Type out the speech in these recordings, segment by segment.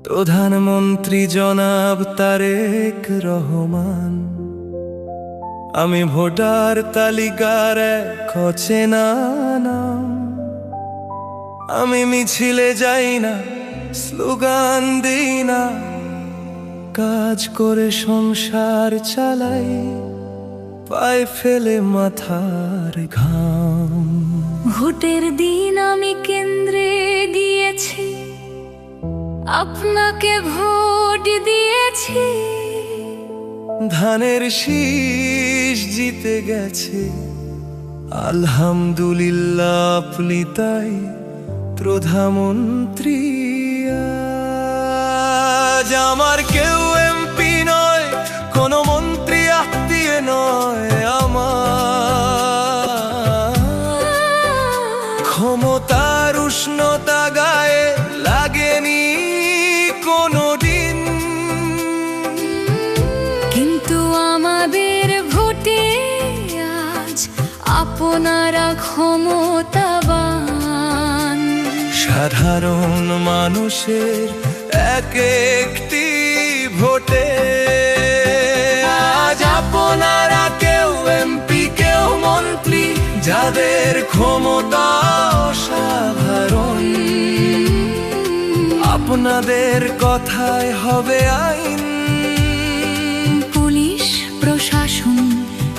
প্রধানমন্ত্রী জনাব তারেক রহমান। আমি ভোটার তালিকার এক অচেনা নাম। আমি মিছিলে যাই না, স্লোগান দিই না, কাজ করে সংসার চালাই, পায়ে ফেলে মাথার ঘাম। ভোটের দিন আমি কেন্দ্রে গিয়েছি, আপনাকে ভোট দিয়েছি। ধানের শীষ জিতে গেছে, আলহামদুলিল্লাহ। আপনি তাই প্রধানমন্ত্রী। আজ আমার কেউ এমপি নয়, কোনো মন্ত্রী আত্মীয় নয়। আমার ক্ষমতার উষ্ণতা গায়ে লাগেনি কোনোদিন, কিন্তু আমাদের ভোটে আজ আপনারা ক্ষমতাবান। সাধারণ মানুষের এক একটি ভোটে আজ আপনারা কেউ এমপি, কেউ মন্ত্রী, যাদের ক্ষমতা অসাধারণ। আপনাদের কথায় হবে আইন, পুলিশ প্রশাসন,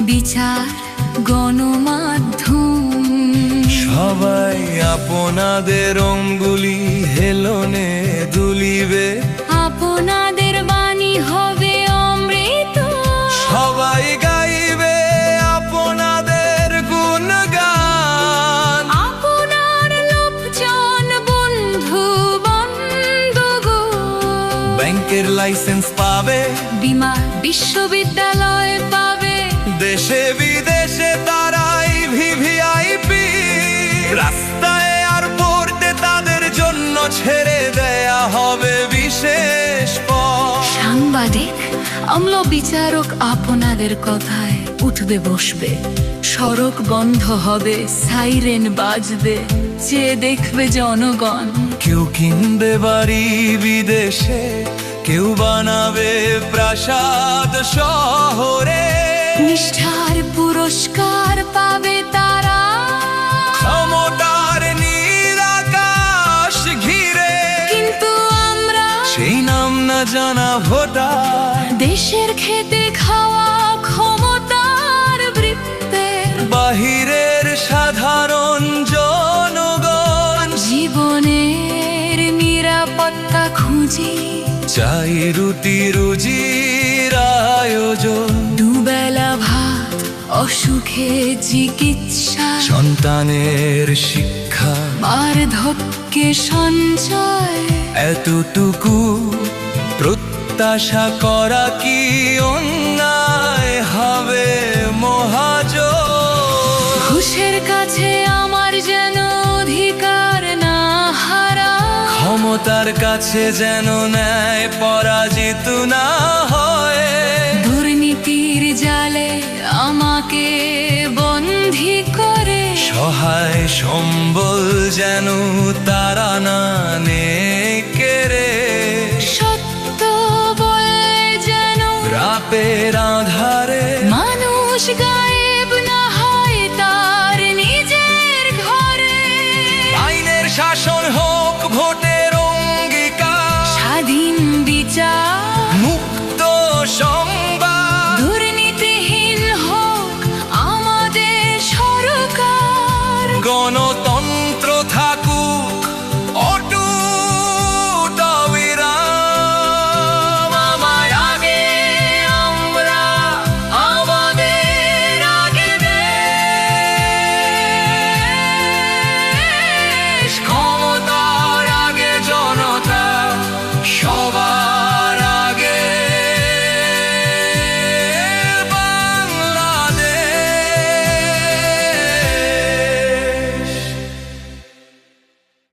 বিচার, গণমাধ্যম, সবাই আপনাদের অঙ্গুলি হেলনে দুলিবে। আপনাদের বাণী হবে অমৃত। সবাই গাইবে আপনাদের গুণগান। আপনার লোকজন বন্ধু বান্ধব, ব্যাংকের লাইসেন্স পাবে, বিমা বিশ্ববিদ্যালয় পাবে, দেশে বিদেশে তারাই ভিভিআইপি। রাস্তায় আর পড়তে তাদের জন্য ছেড়ে দেয়া হবে বিশেষ পথ। সাংবাদিক, আমলা, বিচারক আপনাদের কথায় উঠবে বসবে। সড়ক বন্ধ হবে, সাইরেন বাজবে, যে দেখবে জনগণ। কেউ কিনবে বাড়ি বিদেশে, কেউ বানাবে প্রাসাদ শহরে। নিষ্ঠার পুরস্কার পাবে তারা, ক্ষমতার নীল আকাশ ঘিরে। কিন্তু আমরা সেই নাম না জানা ভোটার, দেশের খেতে খাওয়া ক্ষমতার বৃত্তের বাহিরের সাধারণ জনগণ। জীবনের নিরাপত্তা খুঁজি, চাই রুটি রুজির আয়োজন। দুবেলা ভাত, অসুখে চিকিৎসা, সন্তানের শিক্ষা, বার্ধক্যে সঞ্চয়। এতটুকু প্রত্যাশা করা কি অন্যায় হবে মহাজন? ঘুষের কাছে আমার যেন অধিকার না হারা, ক্ষমতার কাছে যেন ন্যায় পরাজিত না হয়। দুর্নীতির জালে আমাকে বন্দী করে, সহায় সম্বল যেন তারা না নে কেড়ে। সত্য বলে যেন রাপের